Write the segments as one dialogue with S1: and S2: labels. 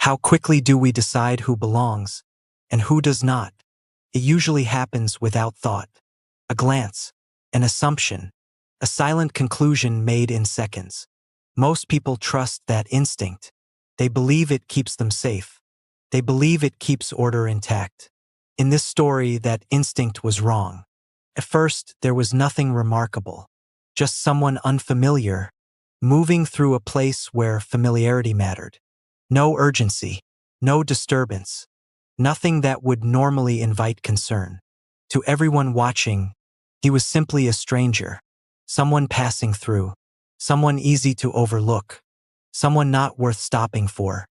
S1: How quickly do we decide who belongs and who does not? It usually happens without thought. A glance, an assumption, a silent conclusion made in seconds. Most people trust that instinct. They believe it keeps them safe. They believe it keeps order intact. In this story, that instinct was wrong. At first, there was nothing remarkable. Just someone unfamiliar, moving through a place where familiarity mattered. No urgency, no disturbance, nothing that would normally invite concern. To everyone watching, he was simply a stranger, someone passing through, someone easy to overlook, someone not worth stopping for.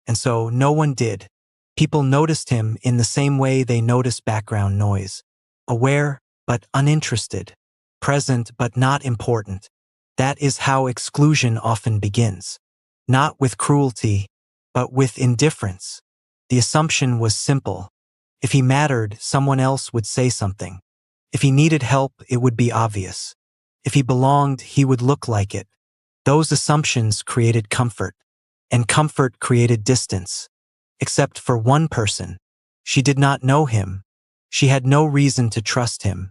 S1: And so no one did. People noticed him in the same way they notice background noise. Aware, but uninterested. Present, but not important. That is how exclusion often begins. Not with cruelty, but with indifference. The assumption was simple. If he mattered, someone else would say something. If he needed help, it would be obvious. If he belonged, he would look like it. Those assumptions created comfort, and comfort created distance. Except for one person. She did not know him. She had no reason to trust him,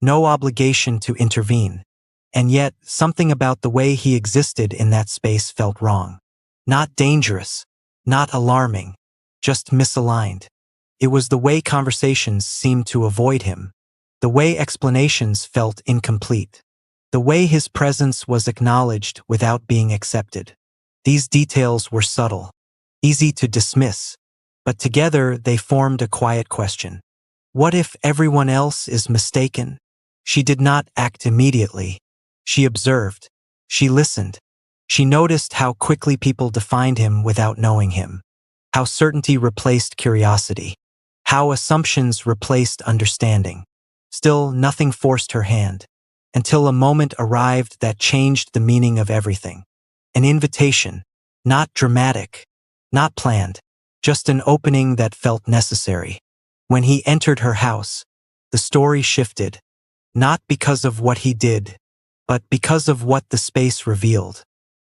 S1: no obligation to intervene. And yet, something about the way he existed in that space felt wrong. Not dangerous, not alarming, just misaligned. It was the way conversations seemed to avoid him, the way explanations felt incomplete, the way his presence was acknowledged without being accepted. These details were subtle, easy to dismiss, but together they formed a quiet question. What if everyone else is mistaken? She did not act immediately. She observed. She listened. She noticed how quickly people defined him without knowing him, how certainty replaced curiosity, how assumptions replaced understanding. Still, nothing forced her hand, until a moment arrived that changed the meaning of everything. An invitation, not dramatic, not planned, just an opening that felt necessary. When he entered her house, the story shifted, not because of what he did, but because of what the space revealed.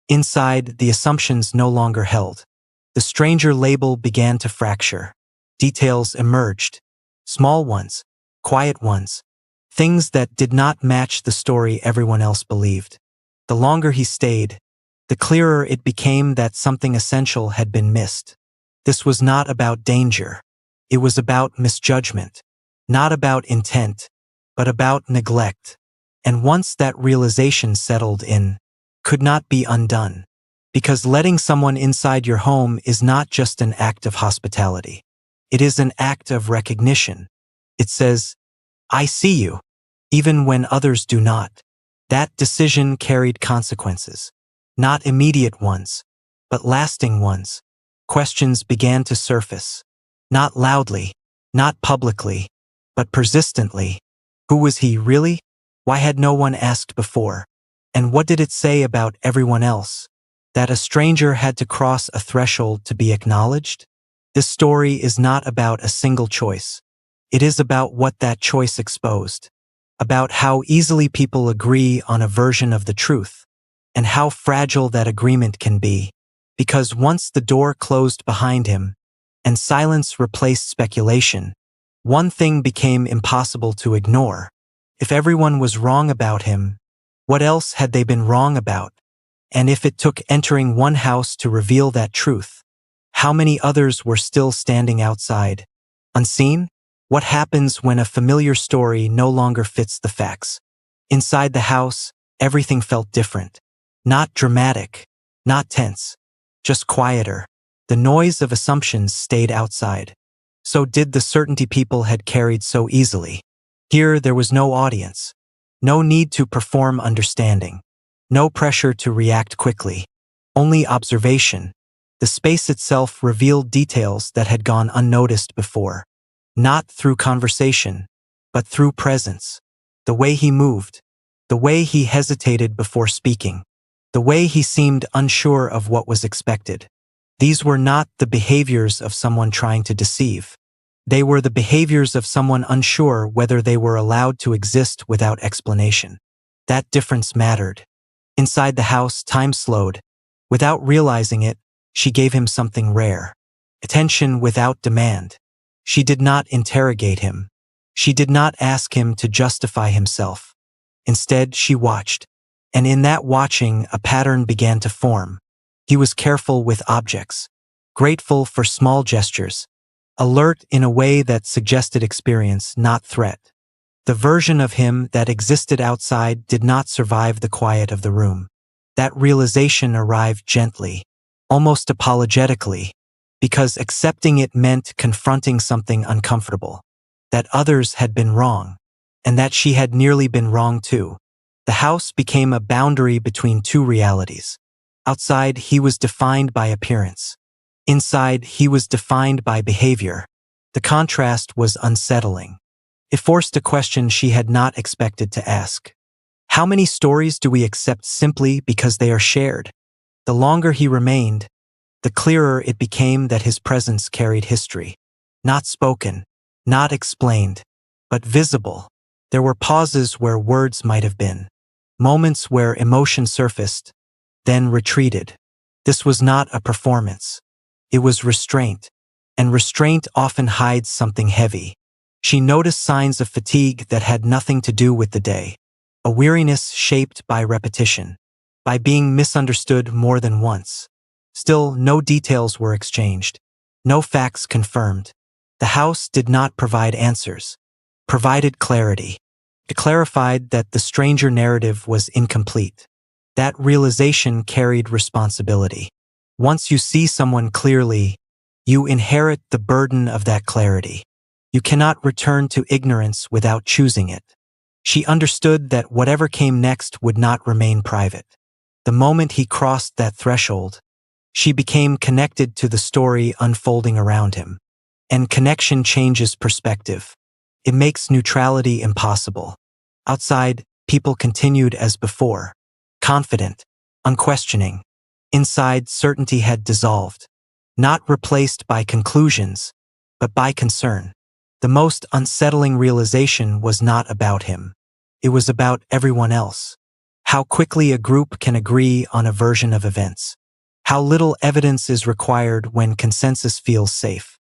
S1: Inside, the assumptions no longer held. The stranger label began to fracture. Details emerged. Small ones, quiet ones, things that did not match the story everyone else believed. The longer he stayed, the clearer it became that something essential had been missed. This was not about danger. It was about misjudgment. Not about intent, but about neglect. And once that realization settled in, could not be undone. Because letting someone inside your home is not just an act of hospitality. It is an act of recognition. It says, I see you, even when others do not. That decision carried consequences. Not immediate ones, but lasting ones. Questions began to surface. Not loudly, not publicly, but persistently. Who was he really? Why had no one asked before? And what did it say about everyone else? That a stranger had to cross a threshold to be acknowledged? This story is not about a single choice. It is about what that choice exposed. About how easily people agree on a version of the truth. And how fragile that agreement can be. Because once the door closed behind him, and silence replaced speculation, one thing became impossible to ignore. If everyone was wrong about him, what else had they been wrong about? And if it took entering one house to reveal that truth, how many others were still standing outside, unseen? What happens when a familiar story no longer fits the facts? Inside the house, everything felt different. Not dramatic, not tense, just quieter. The noise of assumptions stayed outside. So did the certainty people had carried so easily. Here there was no audience, no need to perform understanding, no pressure to react quickly, only observation. The space itself revealed details that had gone unnoticed before. Not through conversation, but through presence. The way he moved, the way he hesitated before speaking, the way he seemed unsure of what was expected. These were not the behaviors of someone trying to deceive. They were the behaviors of someone unsure whether they were allowed to exist without explanation. That difference mattered. Inside the house, time slowed. Without realizing it, she gave him something rare. attention without demand. She did not interrogate him. She did not ask him to justify himself. Instead, she watched. And in that watching, a pattern began to form. He was careful with objects, grateful for small gestures, alert in a way that suggested experience, not threat. The version of him that existed outside did not survive the quiet of the room. That realization arrived gently, almost apologetically, because accepting it meant confronting something uncomfortable, that others had been wrong, and that she had nearly been wrong too. The house became a boundary between two realities. Outside, he was defined by appearance. Inside, he was defined by behavior. The contrast was unsettling. It forced a question she had not expected to ask. How many stories do we accept simply because they are shared? The longer he remained, the clearer it became that his presence carried history. Not spoken, not explained, but visible. There were pauses where words might have been, moments where emotion surfaced, then retreated. This was not a performance. It was restraint, and restraint often hides something heavy. She noticed signs of fatigue that had nothing to do with the day, a weariness shaped by repetition, by being misunderstood more than once. Still, no details were exchanged, no facts confirmed. The house did not provide answers, provided clarity. It clarified that the stranger narrative was incomplete. That realization carried responsibility. Once you see someone clearly, you inherit the burden of that clarity. You cannot return to ignorance without choosing it. She understood that whatever came next would not remain private. The moment he crossed that threshold, she became connected to the story unfolding around him. And connection changes perspective. It makes neutrality impossible. Outside, people continued as before, confident, unquestioning. Inside, certainty had dissolved, not replaced by conclusions, but by concern. The most unsettling realization was not about him. It was about everyone else. How quickly a group can agree on a version of events. How little evidence is required when consensus feels safe.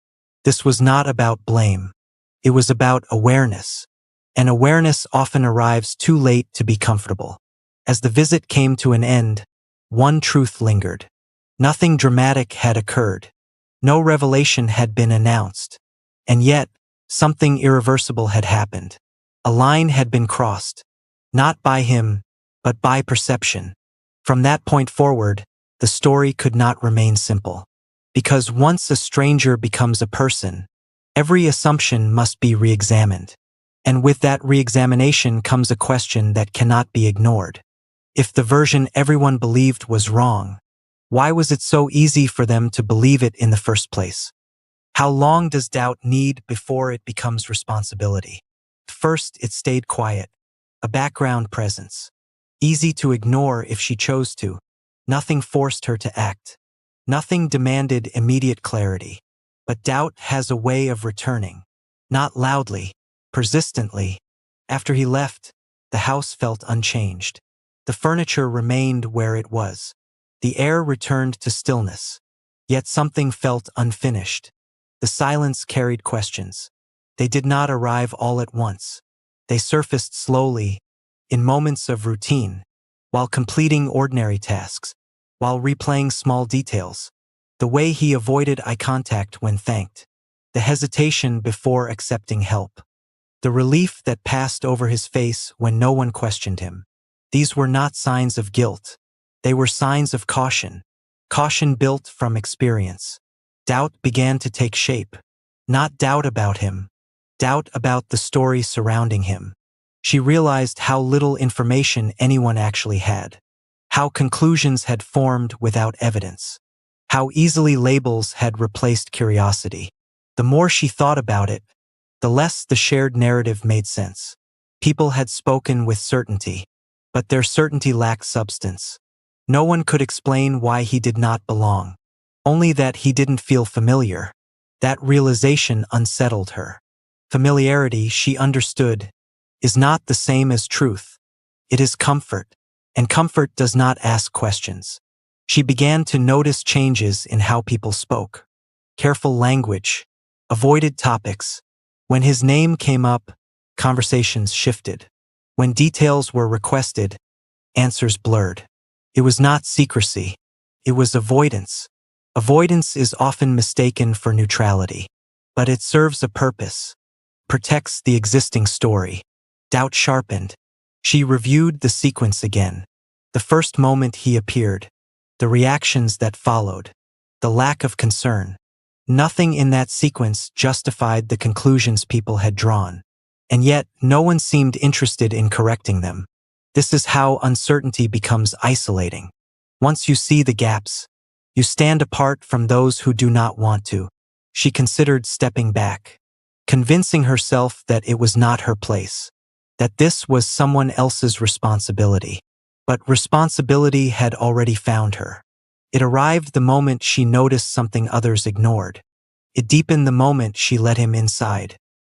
S1: This was not about blame. It was about awareness. And awareness often arrives too late to be comfortable. As the visit came to an end, one truth lingered. Nothing dramatic had occurred. No revelation had been announced. And yet, something irreversible had happened. A line had been crossed. Not by him, but by perception. From that point forward, the story could not remain simple. Because once a stranger becomes a person, every assumption must be re-examined. And with that re-examination comes a question that cannot be ignored. If the version everyone believed was wrong, why was it so easy for them to believe it in the first place? How long does doubt need before it becomes responsibility? First, it stayed quiet, a background presence. Easy to ignore if she chose to. Nothing forced her to act. Nothing demanded immediate clarity. But doubt has a way of returning. Not loudly, persistently. After he left, the house felt unchanged. The furniture remained where it was. The air returned to stillness. Yet something felt unfinished. The silence carried questions. They did not arrive all at once. They surfaced slowly, in moments of routine, while completing ordinary tasks, while replaying small details. The way he avoided eye contact when thanked. The hesitation before accepting help. The relief that passed over his face when no one questioned him. These were not signs of guilt. They were signs of caution. Caution built from experience. Doubt began to take shape. Not doubt about him. Doubt about the story surrounding him. She realized how little information anyone actually had. How conclusions had formed without evidence. How easily labels had replaced curiosity. The more she thought about it, the less the shared narrative made sense. People had spoken with certainty, but their certainty lacked substance. No one could explain why he did not belong. Only that he didn't feel familiar. That realization unsettled her. Familiarity, she understood, is not the same as truth. It is comfort, and comfort does not ask questions. She began to notice changes in how people spoke. careful language, avoided topics. When his name came up, conversations shifted. When details were requested, answers blurred. It was not secrecy. It was avoidance. Avoidance is often mistaken for neutrality, but it serves a purpose. Protects the existing story. Doubt sharpened. She reviewed the sequence again. The first moment he appeared. The reactions that followed. The lack of concern. Nothing in that sequence justified the conclusions people had drawn. And yet, no one seemed interested in correcting them. This is how uncertainty becomes isolating. Once you see the gaps, you stand apart from those who do not want to. She considered stepping back, convincing herself that it was not her place, that this was someone else's responsibility. But responsibility had already found her. It arrived the moment she noticed something others ignored. It deepened the moment she let him inside.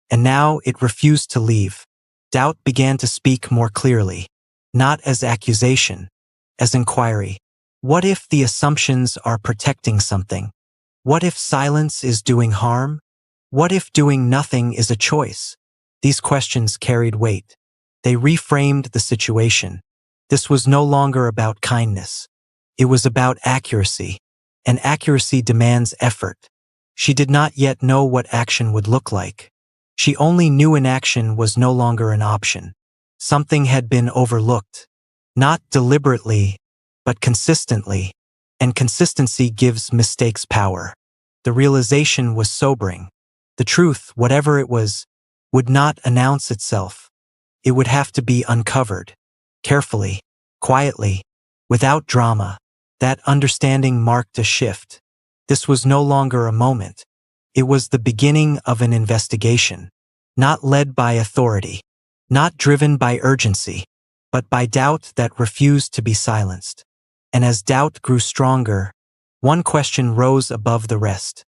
S1: And now it refused to leave. Doubt began to speak more clearly, not as accusation, as inquiry. What if the assumptions are protecting something? What if silence is doing harm? What if doing nothing is a choice? These questions carried weight. They reframed the situation. This was no longer about kindness. It was about accuracy, and accuracy demands effort. She did not yet know what action would look like. She only knew inaction was no longer an option. Something had been overlooked. Not deliberately, but consistently, and consistency gives mistakes power. The realization was sobering. The truth, whatever it was, would not announce itself. It would have to be uncovered, carefully, quietly, without drama. That understanding marked a shift. This was no longer a moment. It was the beginning of an investigation, not led by authority, not driven by urgency, but by doubt that refused to be silenced. And as doubt grew stronger, one question rose above the rest.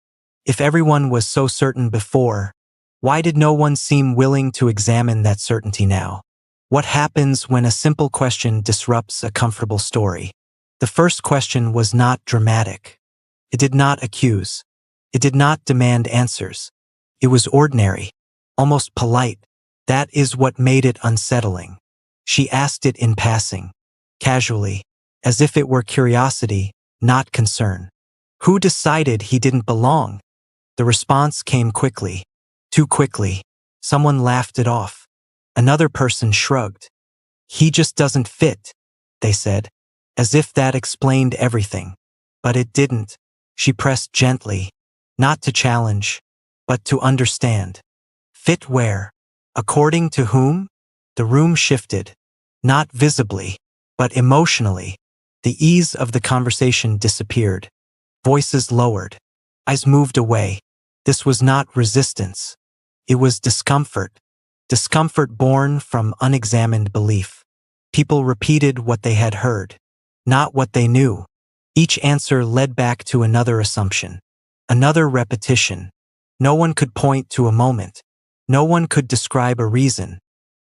S1: If everyone was so certain before, why did no one seem willing to examine that certainty now? What happens when a simple question disrupts a comfortable story? The first question was not dramatic. It did not accuse. It did not demand answers. It was ordinary, almost polite. That is what made it unsettling. She asked it in passing, casually, as if it were curiosity, not concern. Who decided he didn't belong? The response came quickly, too quickly. Someone laughed it off. Another person shrugged. He just doesn't fit, they said, as if that explained everything. But it didn't. She pressed gently, not to challenge, but to understand. Fit where? According to whom? The room shifted, not visibly, but emotionally. The ease of the conversation disappeared. Voices lowered. Eyes moved away. This was not resistance. It was discomfort. Discomfort born from unexamined belief. People repeated what they had heard, not what they knew. Each answer led back to another assumption, another repetition. No one could point to a moment. No one could describe a reason.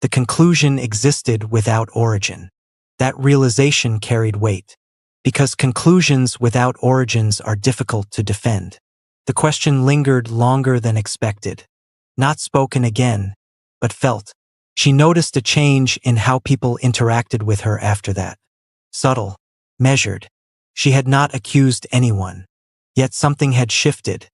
S1: The conclusion existed without origin. That realization carried weight, because conclusions without origins are difficult to defend. The question lingered longer than expected. Not spoken again, but felt. She noticed a change in how people interacted with her after that. Subtle, measured. She had not accused anyone. Yet something had shifted.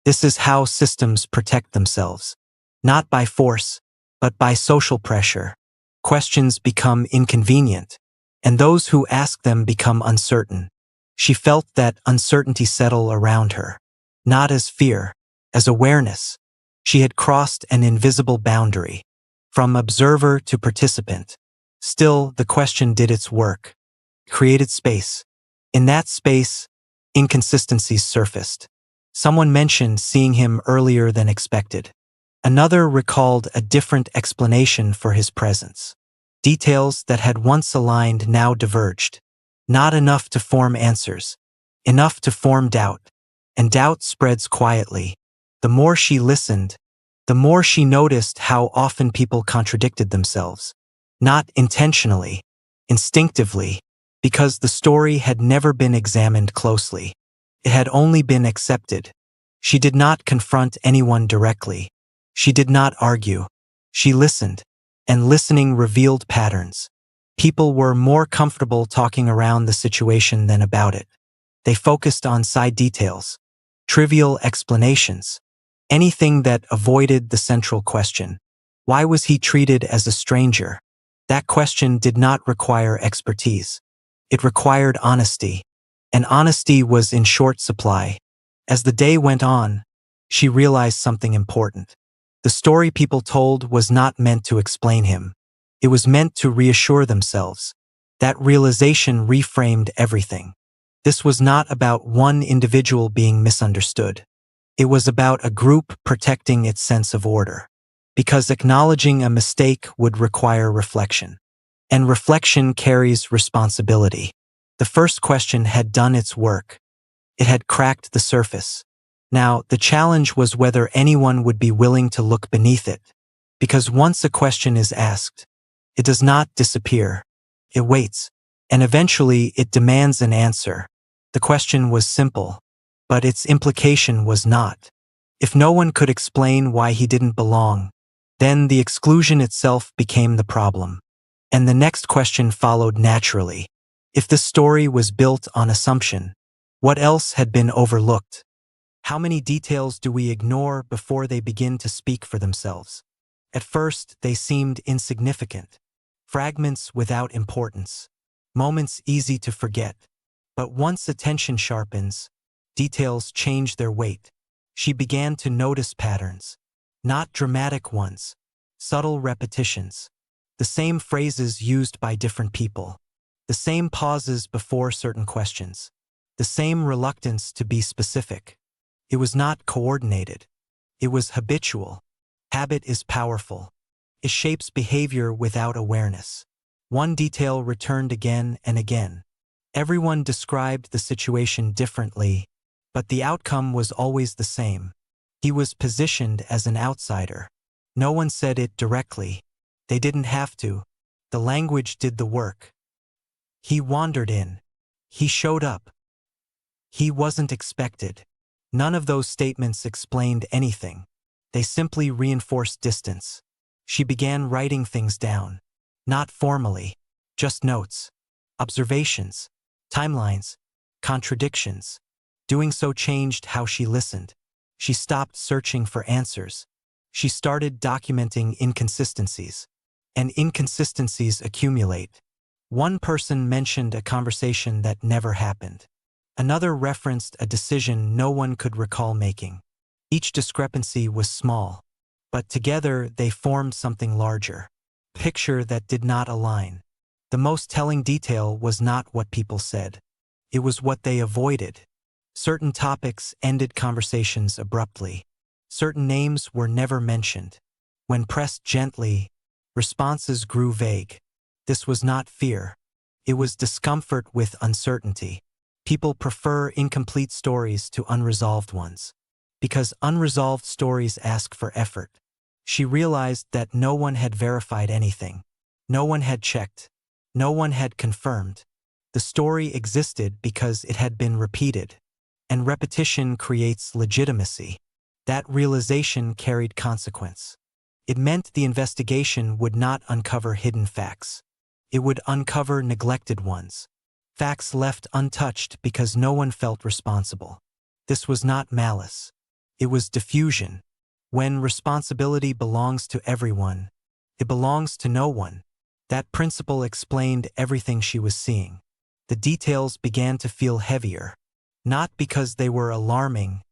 S1: This is how systems protect themselves. Not by force, but by social pressure. Questions become inconvenient, and those who ask them become uncertain. She felt that uncertainty settle around her. Not as fear, as awareness. She had crossed an invisible boundary, from observer to participant. Still, the question did its work. Created space. In that space, inconsistencies surfaced. Someone mentioned seeing him earlier than expected. Another recalled a different explanation for his presence. Details that had once aligned now diverged. Not enough to form answers. Enough to form doubt. And doubt spreads quietly. The more she listened, the more she noticed how often people contradicted themselves. Not intentionally, instinctively, because the story had never been examined closely. It had only been accepted. She did not confront anyone directly. She did not argue. She listened, and listening revealed patterns. People were more comfortable talking around the situation than about it. They focused on side details, trivial explanations, anything that avoided the central question. Why was he treated as a stranger? That question did not require expertise. It required honesty, and honesty was in short supply. As the day went on, she realized something important. The story people told was not meant to explain him. It was meant to reassure themselves. That realization reframed everything. This was not about one individual being misunderstood. It was about a group protecting its sense of order. Because acknowledging a mistake would require reflection. And reflection carries responsibility. The first question had done its work. It had cracked the surface. Now, the challenge was whether anyone would be willing to look beneath it. Because once a question is asked, it does not disappear. It waits. And eventually, it demands an answer. The question was simple, but its implication was not. If no one could explain why he didn't belong, then the exclusion itself became the problem. And the next question followed naturally. If the story was built on assumption, what else had been overlooked? How many details do we ignore before they begin to speak for themselves? At first, they seemed insignificant. Fragments without importance. Moments easy to forget. But once attention sharpens, details change their weight. She began to notice patterns. Not dramatic ones. Subtle repetitions. The same phrases used by different people. The same pauses before certain questions. The same reluctance to be specific. It was not coordinated. It was habitual. Habit is powerful. It shapes behavior without awareness. One detail returned again and again. Everyone described the situation differently, but the outcome was always the same. He was positioned as an outsider. No one said it directly. They didn't have to. The language did the work. He wandered in. He showed up. He wasn't expected. None of those statements explained anything. They simply reinforced distance. She began writing things down. Not formally, just notes, observations, timelines, contradictions. Doing so changed how she listened. She stopped searching for answers. She started documenting inconsistencies. And inconsistencies accumulate. One person mentioned a conversation that never happened. Another referenced a decision no one could recall making. Each discrepancy was small, but together they formed something larger. Picture that did not align. The most telling detail was not what people said. It was what they avoided. Certain topics ended conversations abruptly. Certain names were never mentioned. When pressed gently, responses grew vague. This was not fear. It was discomfort with uncertainty. People prefer incomplete stories to unresolved ones. Because unresolved stories ask for effort. She realized that no one had verified anything. No one had checked. No one had confirmed. The story existed because it had been repeated. And repetition creates legitimacy. That realization carried consequence. It meant the investigation would not uncover hidden facts. It would uncover neglected ones. Facts left untouched because no one felt responsible. This was not malice. It was diffusion. When responsibility belongs to everyone, it belongs to no one. That principle explained everything she was seeing. The details began to feel heavier, not because they were alarming,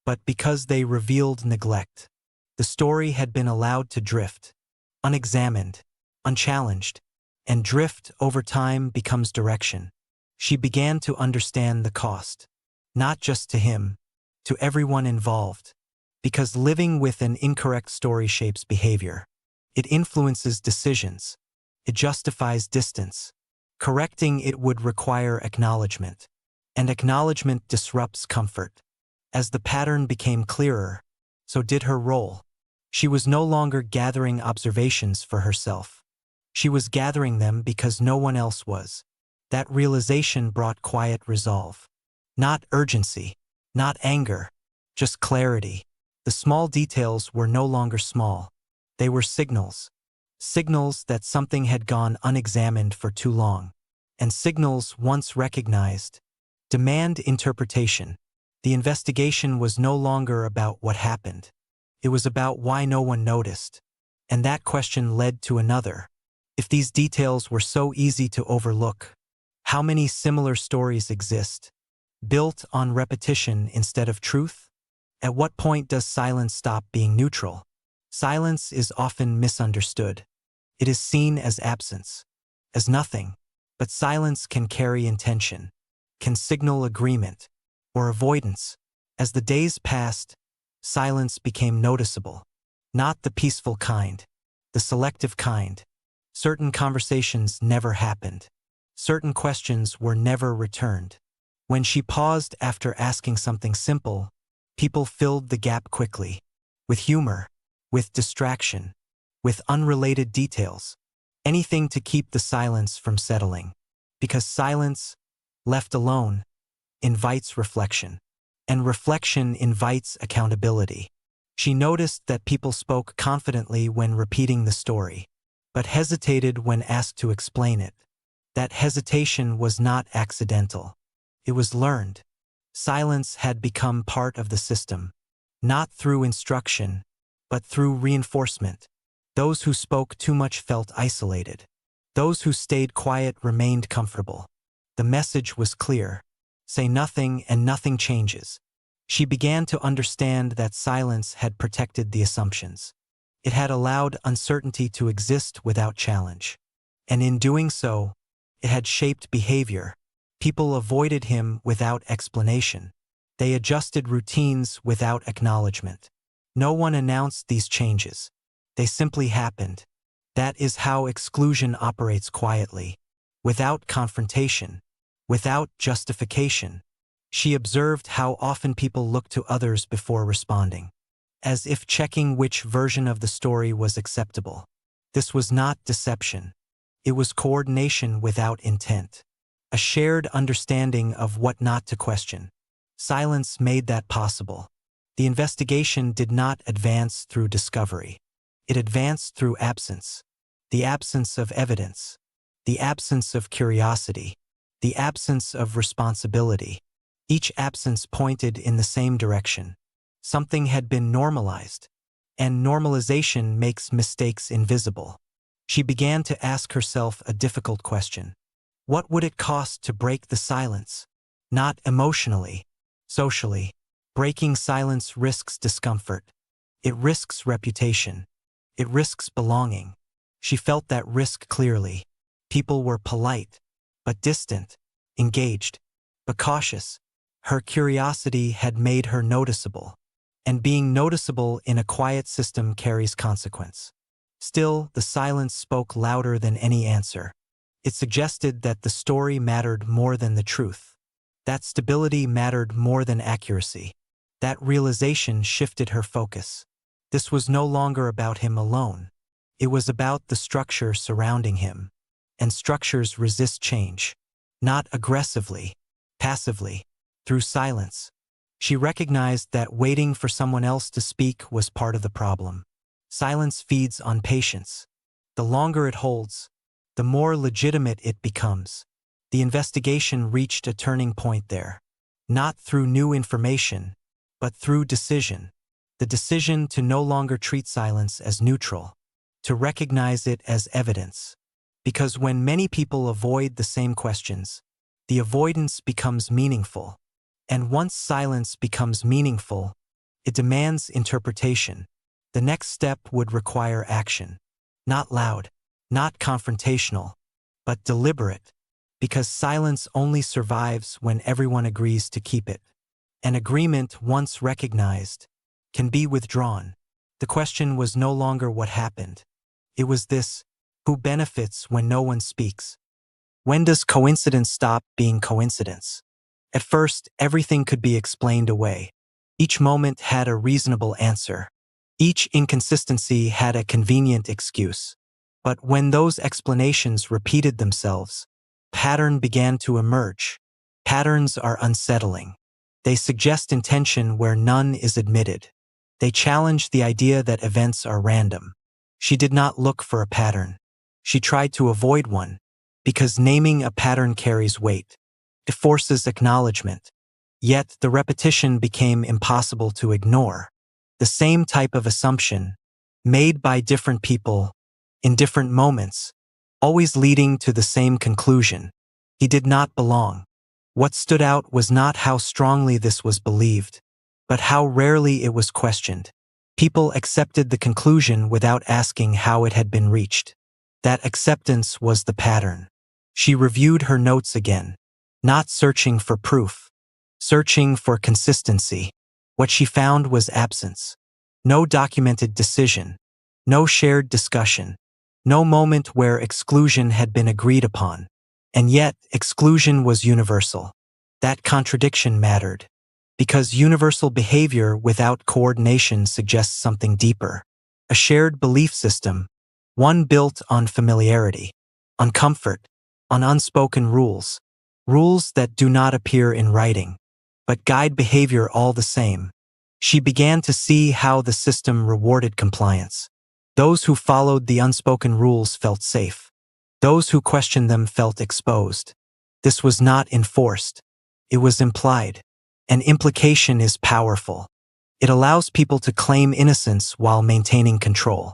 S1: but because they revealed neglect. The story had been allowed to drift, unexamined, unchallenged, and drift over time becomes direction. She began to understand the cost, not just to him, to everyone involved. Because living with an incorrect story shapes behavior. It influences decisions. It justifies distance. Correcting it would require acknowledgement. And acknowledgement disrupts comfort. As the pattern became clearer, so did her role. She was no longer gathering observations for herself. She was gathering them because no one else was. That realization brought quiet resolve. Not urgency, not anger, just clarity. The small details were no longer small. They were signals. Signals that something had gone unexamined for too long. And signals once recognized demand interpretation. The investigation was no longer about what happened. It was about why no one noticed. And that question led to another. If these details were so easy to overlook, how many similar stories exist, built on repetition instead of truth? At what point does silence stop being neutral? Silence is often misunderstood. It is seen as absence, as nothing. But silence can carry intention, can signal agreement, or avoidance. As the days passed, silence became noticeable. Not the peaceful kind, the selective kind. Certain conversations never happened. Certain questions were never returned. When she paused after asking something simple, people filled the gap quickly. With humor, with distraction, with unrelated details. Anything to keep the silence from settling. Because silence, left alone, invites reflection. And reflection invites accountability. She noticed that people spoke confidently when repeating the story, but hesitated when asked to explain it. That hesitation was not accidental. It was learned. Silence had become part of the system, not through instruction, but through reinforcement. Those who spoke too much felt isolated. Those who stayed quiet remained comfortable. The message was clear. Say nothing and nothing changes. She began to understand that silence had protected the assumptions. It had allowed uncertainty to exist without challenge. And in doing so, it had shaped behavior. People avoided him without explanation. They adjusted routines without acknowledgement. No one announced these changes. They simply happened. That is how exclusion operates quietly, without confrontation, without justification. She observed how often people looked to others before responding, as if checking which version of the story was acceptable. This was not deception. It was coordination without intent, a shared understanding of what not to question. Silence made that possible. The investigation did not advance through discovery. It advanced through absence. The absence of evidence. The absence of curiosity. The absence of responsibility. Each absence pointed in the same direction. Something had been normalized. And normalization makes mistakes invisible. She began to ask herself a difficult question. What would it cost to break the silence? Not emotionally, socially. Breaking silence risks discomfort. It risks reputation. It risks belonging. She felt that risk clearly. People were polite, but distant, engaged, but cautious. Her curiosity had made her noticeable. And being noticeable in a quiet system carries consequence. Still, the silence spoke louder than any answer. It suggested that the story mattered more than the truth. That stability mattered more than accuracy. That realization shifted her focus. This was no longer about him alone. It was about the structure surrounding him. And structures resist change. Not aggressively, passively, through silence. She recognized that waiting for someone else to speak was part of the problem. Silence feeds on patience. The longer it holds, the more legitimate it becomes. The investigation reached a turning point there. Not through new information, but through decision. The decision to no longer treat silence as neutral, to recognize it as evidence. Because when many people avoid the same questions, the avoidance becomes meaningful. And once silence becomes meaningful, it demands interpretation. The next step would require action. Not loud, not confrontational, but deliberate. Because silence only survives when everyone agrees to keep it. An agreement once recognized can be withdrawn. The question was no longer what happened. It was this: who benefits when no one speaks? When does coincidence stop being coincidence? At first, everything could be explained away. Each moment had a reasonable answer. Each inconsistency had a convenient excuse. But when those explanations repeated themselves, pattern began to emerge. Patterns are unsettling. They suggest intention where none is admitted. They challenge the idea that events are random. She did not look for a pattern. She tried to avoid one, because naming a pattern carries weight. It forces acknowledgement. Yet the repetition became impossible to ignore. The same type of assumption, made by different people, in different moments, always leading to the same conclusion. He did not belong. What stood out was not how strongly this was believed, but how rarely it was questioned. People accepted the conclusion without asking how it had been reached. That acceptance was the pattern. She reviewed her notes again, not searching for proof, searching for consistency. What she found was absence. No documented decision, no shared discussion, no moment where exclusion had been agreed upon. And yet, exclusion was universal. That contradiction mattered, because universal behavior without coordination suggests something deeper. A shared belief system, one built on familiarity, on comfort, on unspoken rules, rules that do not appear in writing, but guide behavior all the same. She began to see how the system rewarded compliance. Those who followed the unspoken rules felt safe. Those who questioned them felt exposed. This was not enforced. It was implied. And implication is powerful. It allows people to claim innocence while maintaining control.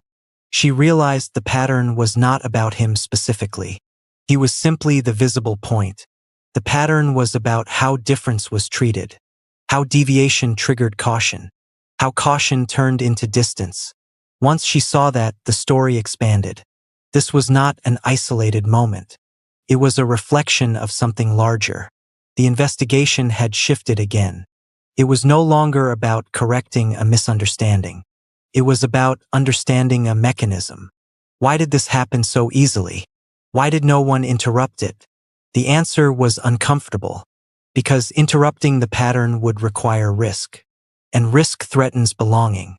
S1: She realized the pattern was not about him specifically. He was simply the visible point. The pattern was about how difference was treated, how deviation triggered caution, how caution turned into distance. Once she saw that, the story expanded. This was not an isolated moment. It was a reflection of something larger. The investigation had shifted again. It was no longer about correcting a misunderstanding. It was about understanding a mechanism. Why did this happen so easily? Why did no one interrupt it? The answer was uncomfortable, because interrupting the pattern would require risk. And risk threatens belonging.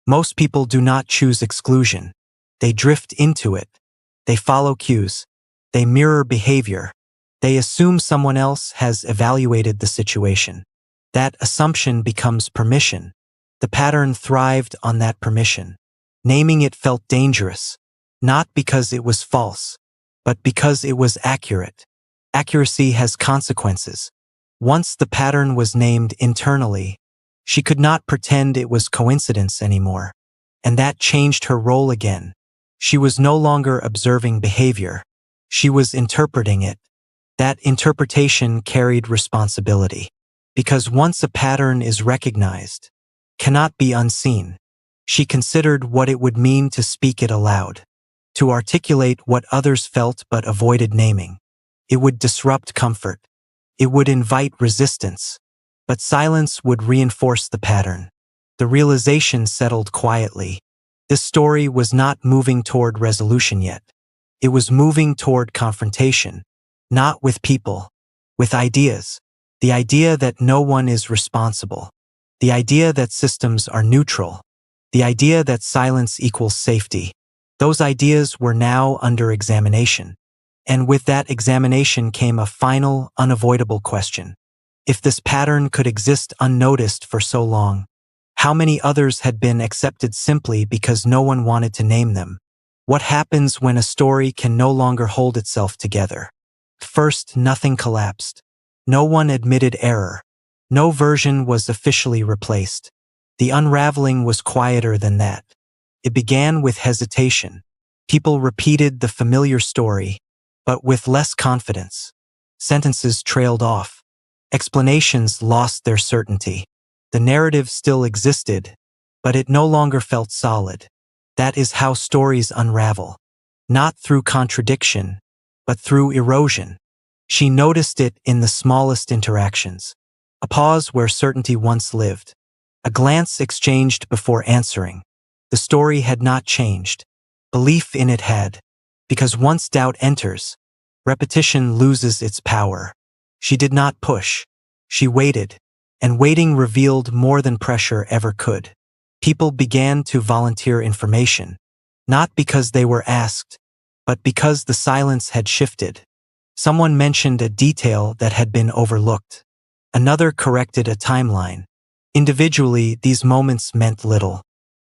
S1: Most people do not choose exclusion. They drift into it. They follow cues. They mirror behavior. They assume someone else has evaluated the situation. That assumption becomes permission. The pattern thrived on that permission. Naming it felt dangerous, not because it was false, but because it was accurate. Accuracy has consequences. Once the pattern was named internally, she could not pretend it was coincidence anymore. And that changed her role again. She was no longer observing behavior. She was interpreting it. That interpretation carried responsibility. Because once a pattern is recognized, cannot be unseen. She considered what it would mean to speak it aloud, to articulate what others felt but avoided naming. It would disrupt comfort. It would invite resistance. But silence would reinforce the pattern. The realization settled quietly. This story was not moving toward resolution yet. It was moving toward confrontation, not with people, with ideas. The idea that no one is responsible. The idea that systems are neutral. The idea that silence equals safety. Those ideas were now under examination. And with that examination came a final, unavoidable question. If this pattern could exist unnoticed for so long, how many others had been accepted simply because no one wanted to name them? What happens when a story can no longer hold itself together? First, nothing collapsed. No one admitted error. No version was officially replaced. The unraveling was quieter than that. It began with hesitation. People repeated the familiar story, but with less confidence. Sentences trailed off. Explanations lost their certainty. The narrative still existed, but it no longer felt solid. That is how stories unravel. Not through contradiction, but through erosion. She noticed it in the smallest interactions. A pause where certainty once lived. A glance exchanged before answering. The story had not changed. Belief in it had. Because once doubt enters, repetition loses its power. She did not push. She waited. And waiting revealed more than pressure ever could. People began to volunteer information. Not because they were asked, but because the silence had shifted. Someone mentioned a detail that had been overlooked. Another corrected a timeline. Individually, these moments meant little.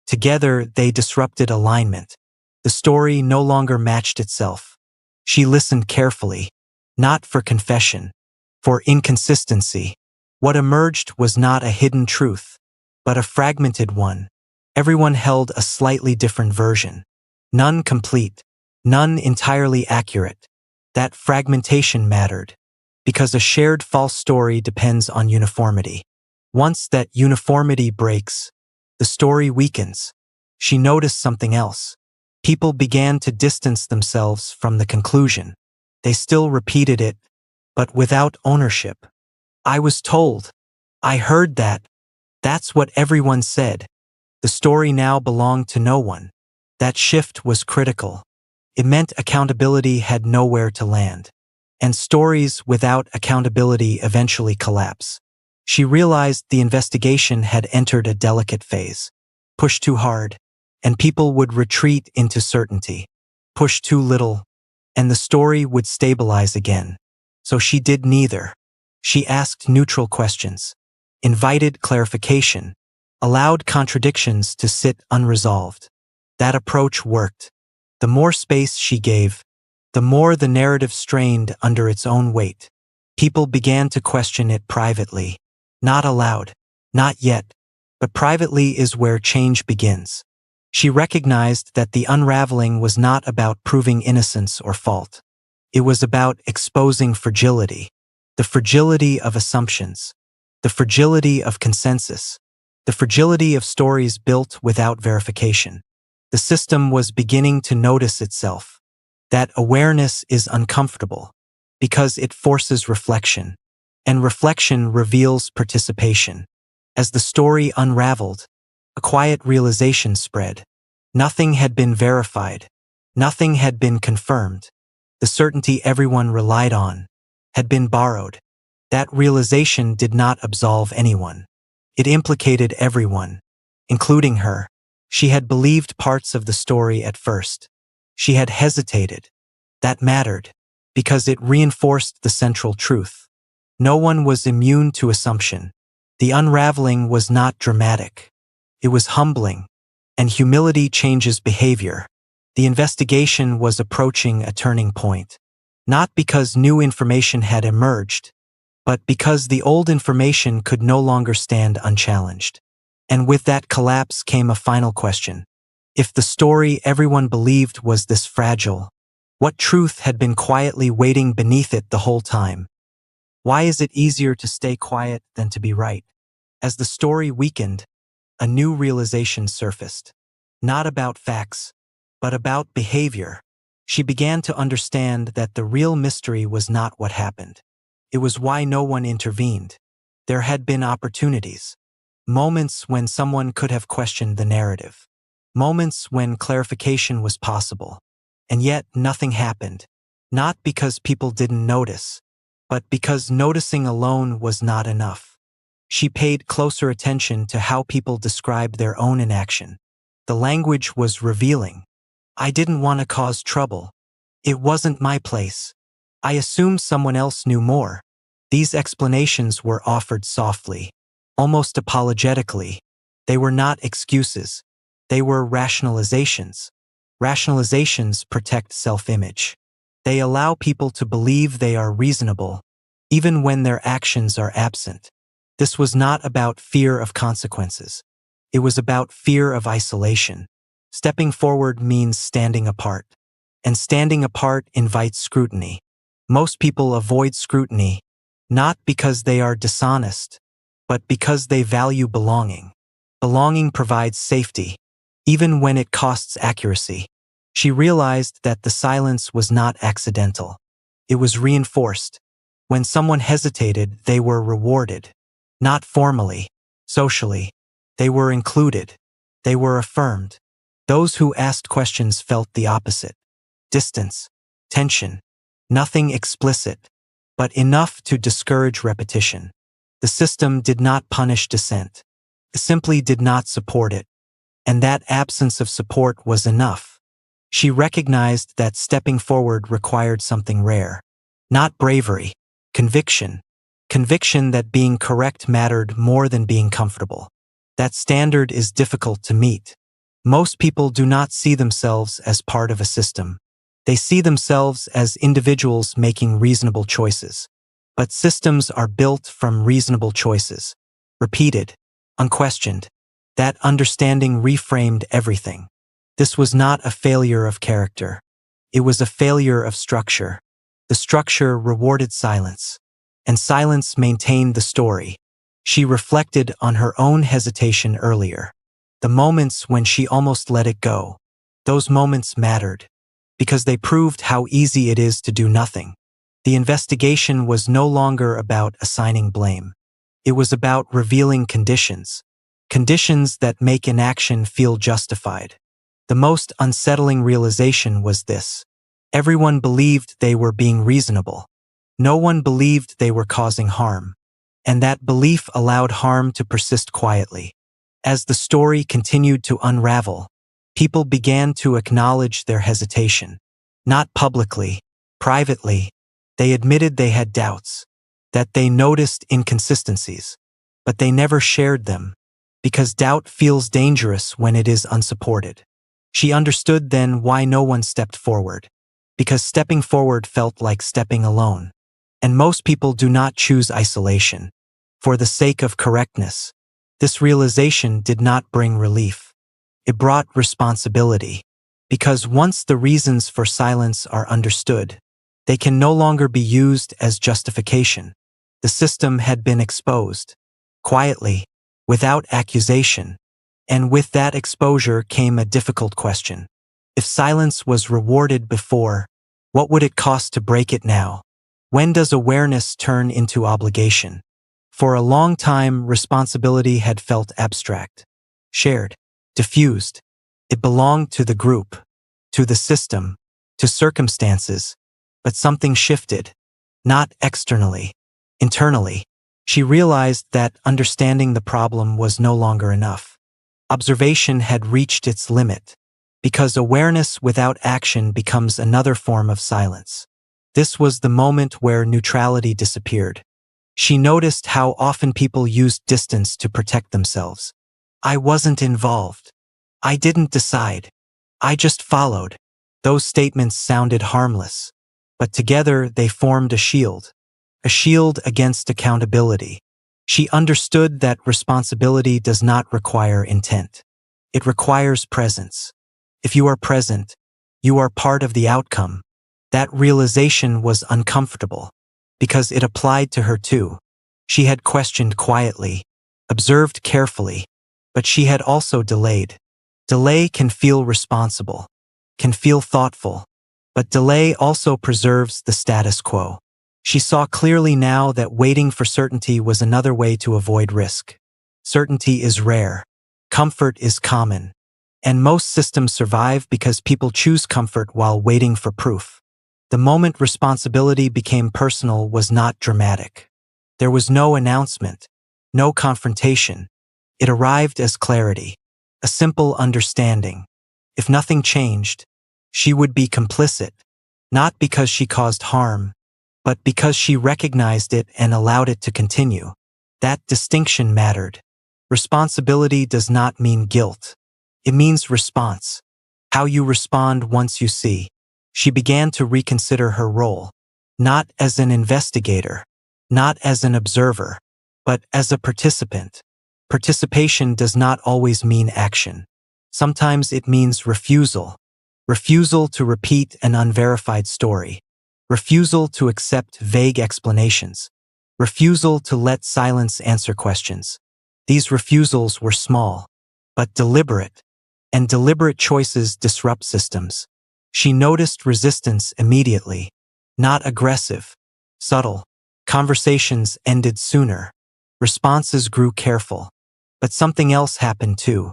S1: Together, they disrupted alignment. The story no longer matched itself. She listened carefully, not for confession, for inconsistency. What emerged was not a hidden truth, but a fragmented one. Everyone held a slightly different version. None complete, none entirely accurate. That fragmentation mattered, because a shared false story depends on uniformity. Once that uniformity breaks, the story weakens. She noticed something else. People began to distance themselves from the conclusion. They still repeated it, but without ownership. I was told. I heard that. That's what everyone said. The story now belonged to no one. That shift was critical. It meant accountability had nowhere to land. And stories without accountability eventually collapse. She realized the investigation had entered a delicate phase. Push too hard, and people would retreat into certainty. Push too little, and the story would stabilize again. So she did neither. She asked neutral questions, invited clarification, allowed contradictions to sit unresolved. That approach worked. The more space she gave, the more the narrative strained under its own weight. People began to question it privately. Not aloud, not yet, but privately is where change begins. She recognized that the unraveling was not about proving innocence or fault. It was about exposing fragility. The fragility of assumptions. The fragility of consensus. The fragility of stories built without verification. The system was beginning to notice itself. That awareness is uncomfortable, because it forces reflection, and reflection reveals participation. As the story unraveled, a quiet realization spread. Nothing had been verified. Nothing had been confirmed. The certainty everyone relied on had been borrowed. That realization did not absolve anyone. It implicated everyone, including her. She had believed parts of the story at first. She had hesitated. That mattered, because it reinforced the central truth. No one was immune to assumption. The unraveling was not dramatic. It was humbling, and humility changes behavior. The investigation was approaching a turning point, not because new information had emerged, but because the old information could no longer stand unchallenged. And with that collapse came a final question. If the story everyone believed was this fragile, what truth had been quietly waiting beneath it the whole time? Why is it easier to stay quiet than to be right? As the story weakened, a new realization surfaced. Not about facts, but about behavior. She began to understand that the real mystery was not what happened. It was why no one intervened. There had been opportunities. Moments when someone could have questioned the narrative. Moments when clarification was possible. And yet nothing happened. Not because people didn't notice, but because noticing alone was not enough. She paid closer attention to how people described their own inaction. The language was revealing. I didn't want to cause trouble. It wasn't my place. I assumed someone else knew more. These explanations were offered softly, almost apologetically. They were not excuses. They were rationalizations. Rationalizations protect self-image. They allow people to believe they are reasonable, even when their actions are absent. This was not about fear of consequences. It was about fear of isolation. Stepping forward means standing apart. And standing apart invites scrutiny. Most people avoid scrutiny, not because they are dishonest, but because they value belonging. Belonging provides safety, even when it costs accuracy. She realized that the silence was not accidental. It was reinforced. When someone hesitated, they were rewarded. Not formally, socially. They were included. They were affirmed. Those who asked questions felt the opposite. Distance, tension, nothing explicit, but enough to discourage repetition. The system did not punish dissent. It simply did not support it. And that absence of support was enough. She recognized that stepping forward required something rare. Not bravery, conviction. conviction that being correct mattered more than being comfortable. That standard is difficult to meet. Most people do not see themselves as part of a system. They see themselves as individuals making reasonable choices. But systems are built from reasonable choices. Repeated, unquestioned. That understanding reframed everything. This was not a failure of character. It was a failure of structure. The structure rewarded silence, and silence maintained the story. She reflected on her own hesitation earlier. The moments when she almost let it go. Those moments mattered, because they proved how easy it is to do nothing. The investigation was no longer about assigning blame. It was about revealing conditions. Conditions that make inaction feel justified. The most unsettling realization was this. Everyone believed they were being reasonable. No one believed they were causing harm. And that belief allowed harm to persist quietly. As the story continued to unravel, people began to acknowledge their hesitation. Not publicly, privately. They admitted they had doubts, that they noticed inconsistencies, but they never shared them, because doubt feels dangerous when it is unsupported. She understood then why no one stepped forward, because stepping forward felt like stepping alone. And most people do not choose isolation for the sake of correctness. This realization did not bring relief. It brought responsibility, because once the reasons for silence are understood, they can no longer be used as justification. The system had been exposed, quietly, without accusation, and with that exposure came a difficult question. If silence was rewarded before, what would it cost to break it now? When does awareness turn into obligation? For a long time, responsibility had felt abstract, shared, diffused. It belonged to the group, to the system, to circumstances. But something shifted, not externally, internally. She realized that understanding the problem was no longer enough. Observation had reached its limit, because awareness without action becomes another form of silence. This was the moment where neutrality disappeared. She noticed how often people used distance to protect themselves. I wasn't involved. I didn't decide. I just followed. Those statements sounded harmless, but together they formed a shield against accountability. She understood that responsibility does not require intent. It requires presence. If you are present, you are part of the outcome. That realization was uncomfortable, because it applied to her too. She had questioned quietly, observed carefully, but she had also delayed. Delay can feel responsible, can feel thoughtful, but delay also preserves the status quo. She saw clearly now that waiting for certainty was another way to avoid risk. Certainty is rare. Comfort is common. And most systems survive because people choose comfort while waiting for proof. The moment responsibility became personal was not dramatic. There was no announcement, no confrontation. It arrived as clarity, a simple understanding. If nothing changed, she would be complicit, not because she caused harm, but because she recognized it and allowed it to continue. That distinction mattered. Responsibility does not mean guilt. It means response. How you respond once you see. She began to reconsider her role, not as an investigator, not as an observer, but as a participant. Participation does not always mean action. Sometimes it means refusal. Refusal to repeat an unverified story. Refusal to accept vague explanations. Refusal to let silence answer questions. These refusals were small, but deliberate, and deliberate choices disrupt systems. She noticed resistance immediately, not aggressive, subtle. Conversations ended sooner. Responses grew careful. But something else happened too.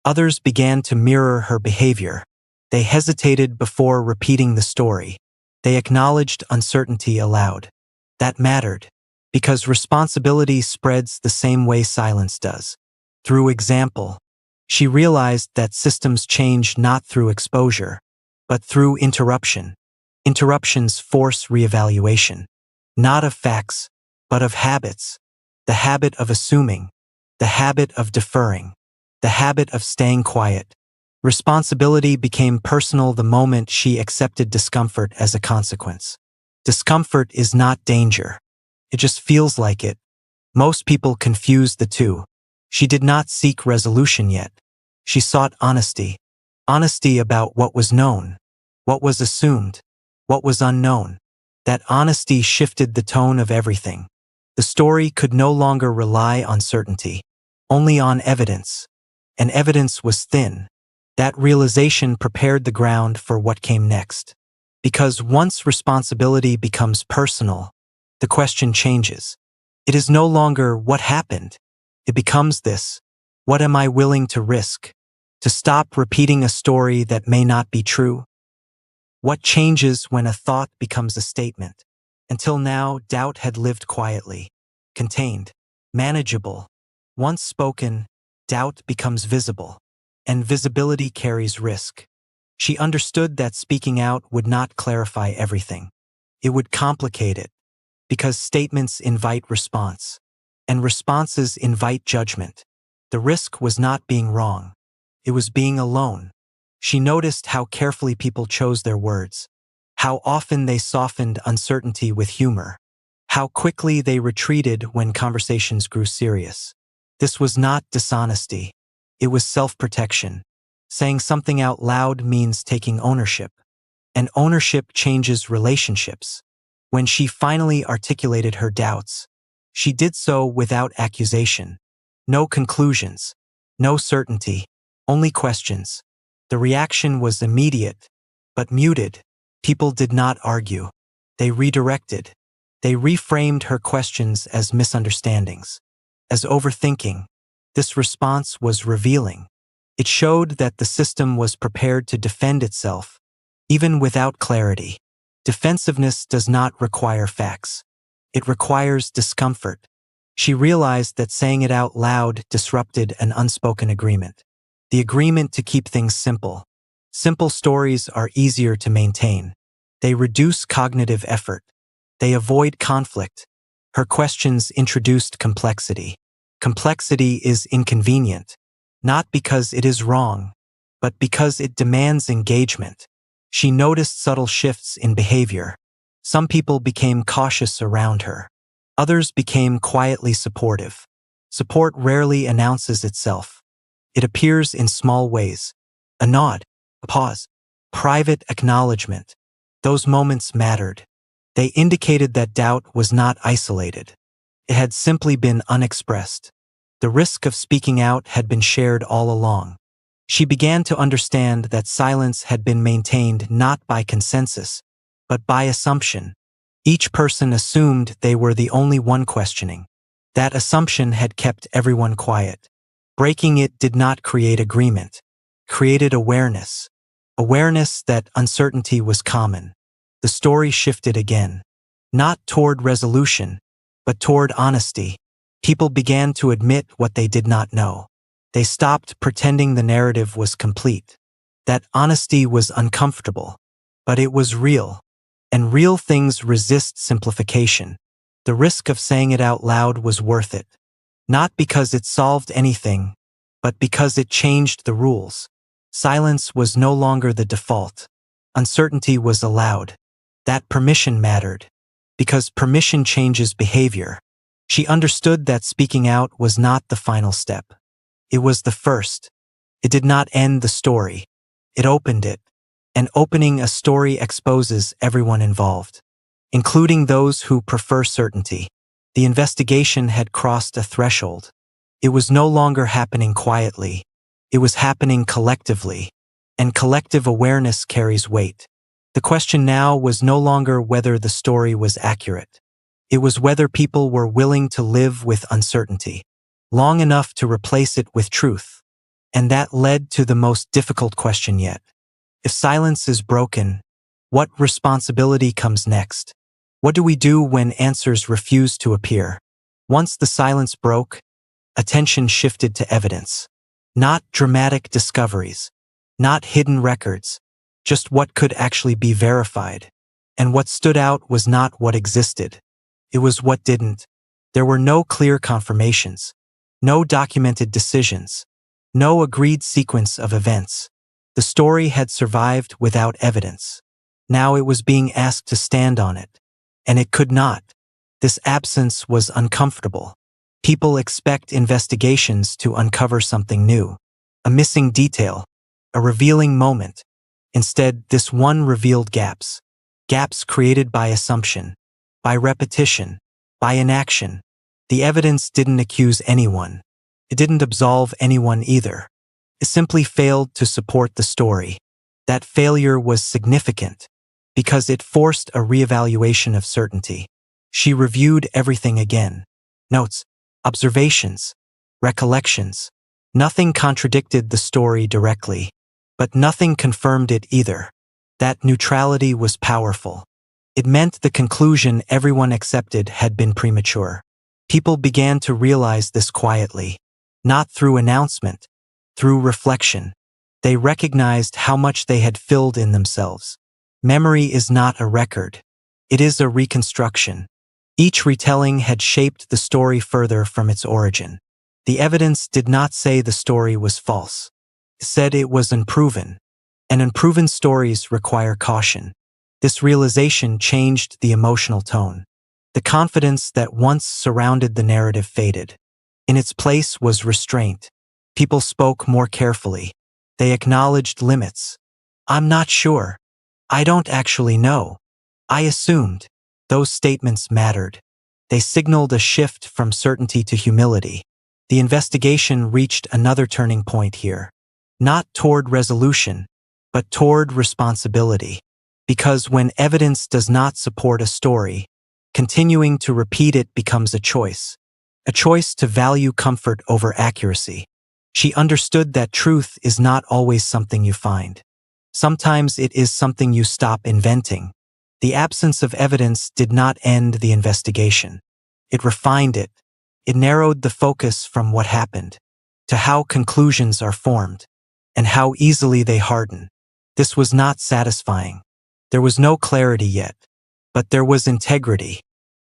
S1: Others began to mirror her behavior. They hesitated before repeating the story. They acknowledged uncertainty aloud. That mattered, because responsibility spreads the same way silence does. Through example, she realized that systems change not through exposure, but through interruption. Interruptions force reevaluation, not of facts, but of habits. The habit of assuming, the habit of deferring, the habit of staying quiet. Responsibility became personal the moment she accepted discomfort as a consequence. Discomfort is not danger. It just feels like it. Most people confuse the two. She did not seek resolution yet. She sought honesty. Honesty about what was known, what was assumed, what was unknown. That honesty shifted the tone of everything. The story could no longer rely on certainty, only on evidence. And evidence was thin. That realization prepared the ground for what came next. Because once responsibility becomes personal, the question changes. It is no longer what happened. It becomes this: what am I willing to risk? To stop repeating a story that may not be true? What changes when a thought becomes a statement? Until now, doubt had lived quietly, contained, manageable. Once spoken, doubt becomes visible, and visibility carries risk. She understood that speaking out would not clarify everything. It would complicate it, because statements invite response, and responses invite judgment. The risk was not being wrong. It was being alone. She noticed how carefully people chose their words, how often they softened uncertainty with humor, how quickly they retreated when conversations grew serious. This was not dishonesty. It was self-protection. Saying something out loud means taking ownership, and ownership changes relationships. When she finally articulated her doubts, she did so without accusation. No conclusions, no certainty, only questions. The reaction was immediate, but muted. People did not argue. They redirected. They reframed her questions as misunderstandings, as overthinking. This response was revealing. It showed that the system was prepared to defend itself, even without clarity. Defensiveness does not require facts. It requires discomfort. She realized that saying it out loud disrupted an unspoken agreement. The agreement to keep things simple. Simple stories are easier to maintain. They reduce cognitive effort. They avoid conflict. Her questions introduced complexity. Complexity is inconvenient, not because it is wrong, but because it demands engagement. She noticed subtle shifts in behavior. Some people became cautious around her. Others became quietly supportive. Support rarely announces itself. It appears in small ways: a nod, a pause, private acknowledgement. Those moments mattered. They indicated that doubt was not isolated. It had simply been unexpressed. The risk of speaking out had been shared all along. She began to understand that silence had been maintained not by consensus, but by assumption. Each person assumed they were the only one questioning. That assumption had kept everyone quiet. Breaking it did not create agreement. It created awareness. Awareness that uncertainty was common. The story shifted again. Not toward resolution, but toward honesty. People began to admit what they did not know. They stopped pretending the narrative was complete. That honesty was uncomfortable, but it was real. And real things resist simplification. The risk of saying it out loud was worth it. Not because it solved anything, but because it changed the rules. Silence was no longer the default. Uncertainty was allowed. That permission mattered, because permission changes behavior. She understood that speaking out was not the final step. It was the first. It did not end the story. It opened it. And opening a story exposes everyone involved, including those who prefer certainty. The investigation had crossed a threshold. It was no longer happening quietly. It was happening collectively. And collective awareness carries weight. The question now was no longer whether the story was accurate. It was whether people were willing to live with uncertainty long enough to replace it with truth. And that led to the most difficult question yet. If silence is broken, what responsibility comes next? What do we do when answers refuse to appear? Once the silence broke, attention shifted to evidence. Not dramatic discoveries, not hidden records, just what could actually be verified. And what stood out was not what existed. It was what didn't. There were no clear confirmations, no documented decisions, no agreed sequence of events. The story had survived without evidence. Now it was being asked to stand on it. And it could not. This absence was uncomfortable. People expect investigations to uncover something new, a missing detail, a revealing moment. Instead, this one revealed gaps. Gaps created by assumption, by repetition, by inaction. The evidence didn't accuse anyone. It didn't absolve anyone either. It simply failed to support the story. That failure was significant because it forced a reevaluation of certainty. She reviewed everything again. Notes, observations, recollections. Nothing contradicted the story directly, but nothing confirmed it either. That neutrality was powerful. It meant the conclusion everyone accepted had been premature. People began to realize this quietly, not through announcement, through reflection. They recognized how much they had filled in themselves. Memory is not a record. It is a reconstruction. Each retelling had shaped the story further from its origin. The evidence did not say the story was false. It said it was unproven. And unproven stories require caution. This realization changed the emotional tone. The confidence that once surrounded the narrative faded. In its place was restraint. People spoke more carefully. They acknowledged limits. I'm not sure. I don't actually know. I assumed. Those statements mattered. They signaled a shift from certainty to humility. The investigation reached another turning point here. Not toward resolution, but toward responsibility. Because when evidence does not support a story, continuing to repeat it becomes a choice to value comfort over accuracy. She understood that truth is not always something you find. Sometimes it is something you stop inventing. The absence of evidence did not end the investigation. It refined it. It narrowed the focus from what happened to how conclusions are formed and how easily they harden. This was not satisfying. There was no clarity yet, but there was integrity.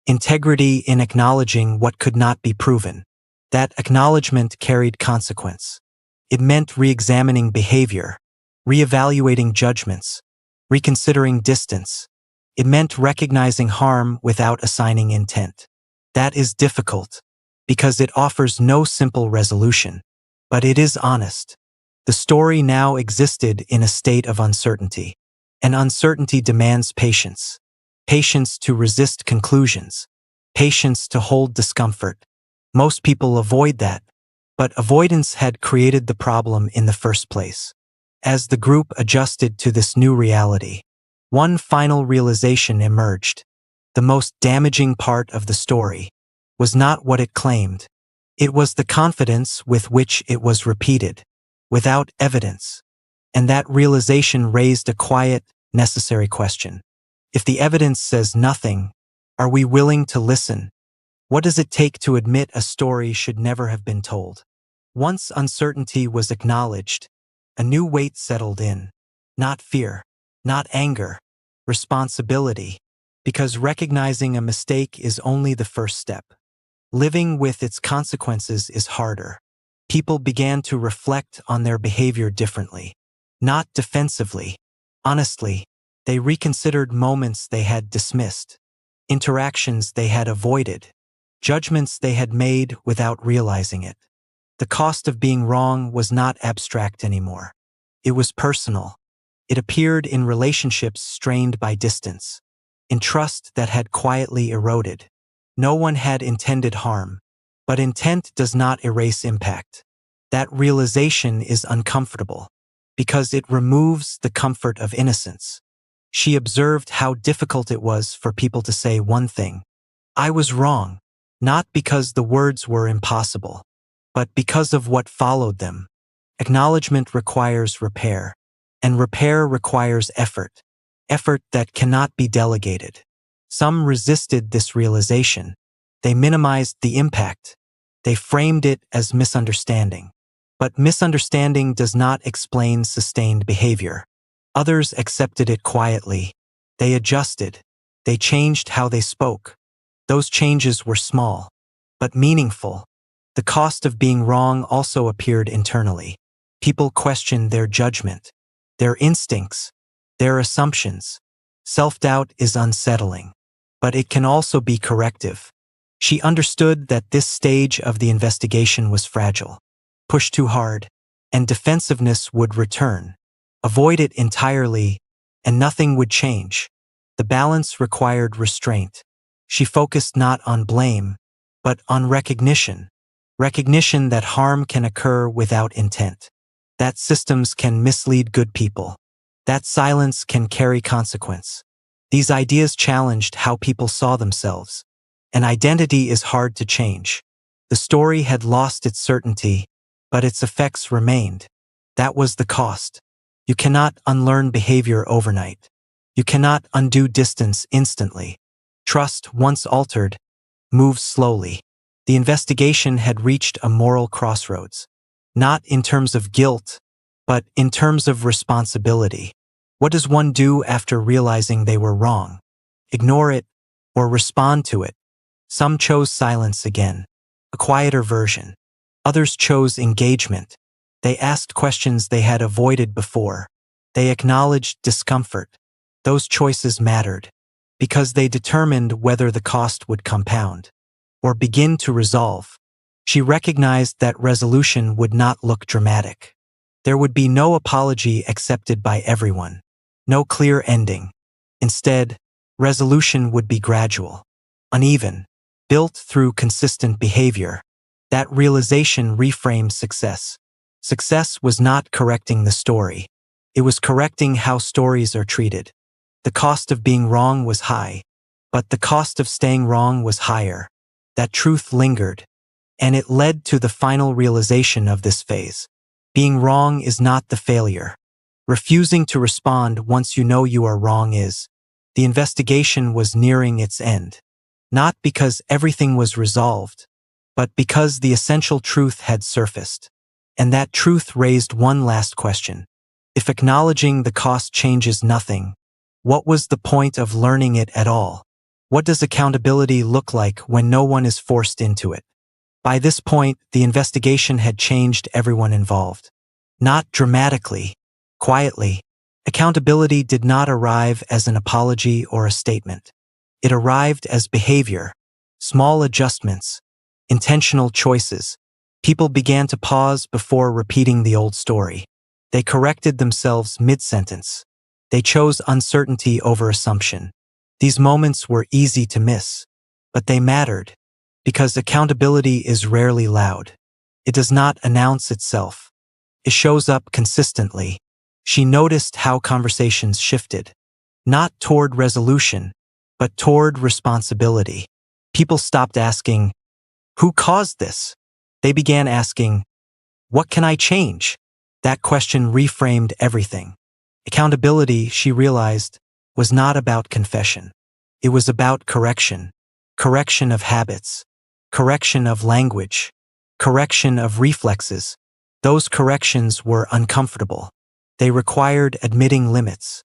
S1: Integrity in acknowledging what could not be proven. That acknowledgement carried consequence. It meant re-examining behavior, re-evaluating judgments, reconsidering distance. It meant recognizing harm without assigning intent. That is difficult, because it offers no simple resolution, but it is honest. The story now existed in a state of uncertainty, and uncertainty demands patience. Patience to resist conclusions, patience to hold discomfort. Most people avoid that, but avoidance had created the problem in the first place. As the group adjusted to this new reality, one final realization emerged. The most damaging part of the story was not what it claimed. It was the confidence with which it was repeated, without evidence. And that realization raised a quiet, necessary question. If the evidence says nothing, are we willing to listen? What does it take to admit a story should never have been told? Once uncertainty was acknowledged, a new weight settled in. Not fear, not anger, responsibility. Because recognizing a mistake is only the first step. Living with its consequences is harder. People began to reflect on their behavior differently. Not defensively. Honestly, they reconsidered moments they had dismissed, interactions they had avoided, judgments they had made without realizing it. The cost of being wrong was not abstract anymore. It was personal. It appeared in relationships strained by distance, in trust that had quietly eroded. No one had intended harm, but intent does not erase impact. That realization is uncomfortable, because it removes the comfort of innocence. She observed how difficult it was for people to say one thing. I was wrong, not because the words were impossible, but because of what followed them. Acknowledgement requires repair, and repair requires effort that cannot be delegated. Some resisted this realization. They minimized the impact. They framed it as misunderstanding. But misunderstanding does not explain sustained behavior. Others accepted it quietly. They adjusted. They changed how they spoke. Those changes were small, but meaningful. The cost of being wrong also appeared internally. People questioned their judgment, their instincts, their assumptions. Self-doubt is unsettling, but it can also be corrective. She understood that this stage of the investigation was fragile. Push too hard, and defensiveness would return. Avoid it entirely, and nothing would change. The balance required restraint. She focused not on blame, but on recognition. Recognition that harm can occur without intent. That systems can mislead good people. That silence can carry consequence. These ideas challenged how people saw themselves. An identity is hard to change. The story had lost its certainty, but its effects remained. That was the cost. You cannot unlearn behavior overnight. You cannot undo distance instantly. Trust, once altered, moves slowly. The investigation had reached a moral crossroads. Not in terms of guilt, but in terms of responsibility. What does one do after realizing they were wrong? Ignore it, or respond to it? Some chose silence again, a quieter version. Others chose engagement. They asked questions they had avoided before. They acknowledged discomfort. Those choices mattered, because they determined whether the cost would compound or begin to resolve. She recognized that resolution would not look dramatic. There would be no apology accepted by everyone, no clear ending. Instead, resolution would be gradual, uneven, built through consistent behavior. That realization reframed success. Success was not correcting the story. It was correcting how stories are treated. The cost of being wrong was high, but the cost of staying wrong was higher. That truth lingered, and it led to the final realization of this phase. Being wrong is not the failure. Refusing to respond once you know you are wrong is. The investigation was nearing its end. Not because everything was resolved, but because the essential truth had surfaced. And that truth raised one last question. If acknowledging the cost changes nothing, what was the point of learning it at all? What does accountability look like when no one is forced into it? By this point, the investigation had changed everyone involved. Not dramatically, quietly. Accountability did not arrive as an apology or a statement. It arrived as behavior, small adjustments, intentional choices. People began to pause before repeating the old story. They corrected themselves mid-sentence. They chose uncertainty over assumption. These moments were easy to miss, but they mattered, because accountability is rarely loud. It does not announce itself. It shows up consistently. She noticed how conversations shifted, not toward resolution, but toward responsibility. People stopped asking, "Who caused this?" They began asking, "What can I change?" That question reframed everything. Accountability, she realized, was not about confession. It was about correction. Correction of habits. Correction of language. Correction of reflexes. Those corrections were uncomfortable. They required admitting limits,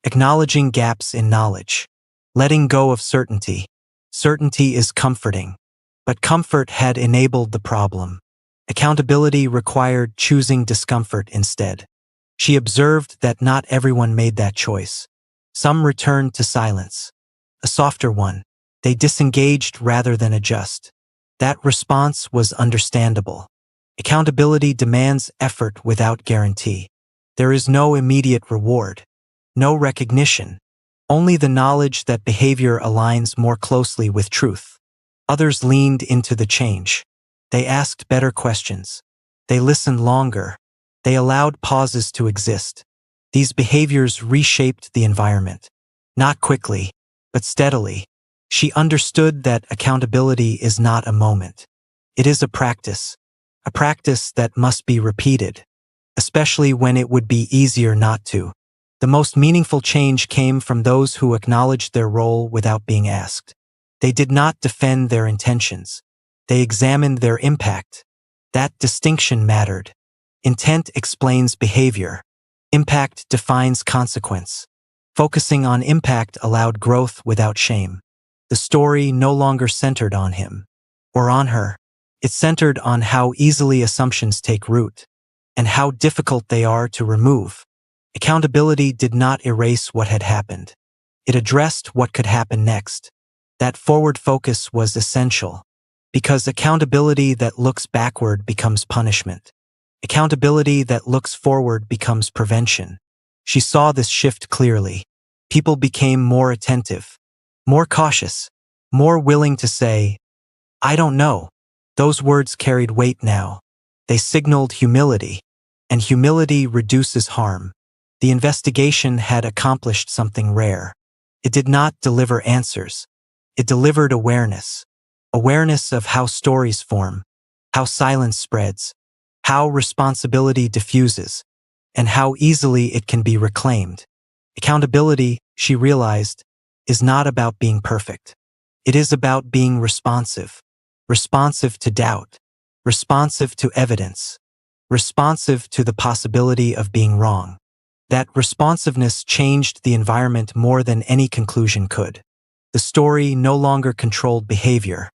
S1: acknowledging gaps in knowledge, letting go of certainty. Certainty is comforting, but comfort had enabled the problem. Accountability required choosing discomfort instead. She observed that not everyone made that choice. Some returned to silence. A softer one. They disengaged rather than adjust. That response was understandable. Accountability demands effort without guarantee. There is no immediate reward, no recognition, only the knowledge that behavior aligns more closely with truth. Others leaned into the change. They asked better questions. They listened longer. They allowed pauses to exist. These behaviors reshaped the environment. Not quickly, but steadily. She understood that accountability is not a moment. It is a practice that must be repeated, especially when it would be easier not to. The most meaningful change came from those who acknowledged their role without being asked. They did not defend their intentions. They examined their impact. That distinction mattered. Intent explains behavior. Impact defines consequence. Focusing on impact allowed growth without shame. The story no longer centered on him. or on her. It centered on how easily assumptions take root and how difficult they are to remove. Accountability did not erase what had happened. It addressed what could happen next. That forward focus was essential, because accountability that looks backward becomes punishment. Accountability that looks forward becomes prevention. She saw this shift clearly. People became more attentive, more cautious, more willing to say, "I don't know." Those words carried weight now. They signaled humility, and humility reduces harm. The investigation had accomplished something rare. It did not deliver answers. It delivered awareness. Awareness of how stories form, how silence spreads, how responsibility diffuses, and how easily it can be reclaimed. Accountability, she realized, is not about being perfect. It is about being responsive. Responsive to doubt. Responsive to evidence. Responsive to the possibility of being wrong. That responsiveness changed the environment more than any conclusion could. The story no longer controlled behavior.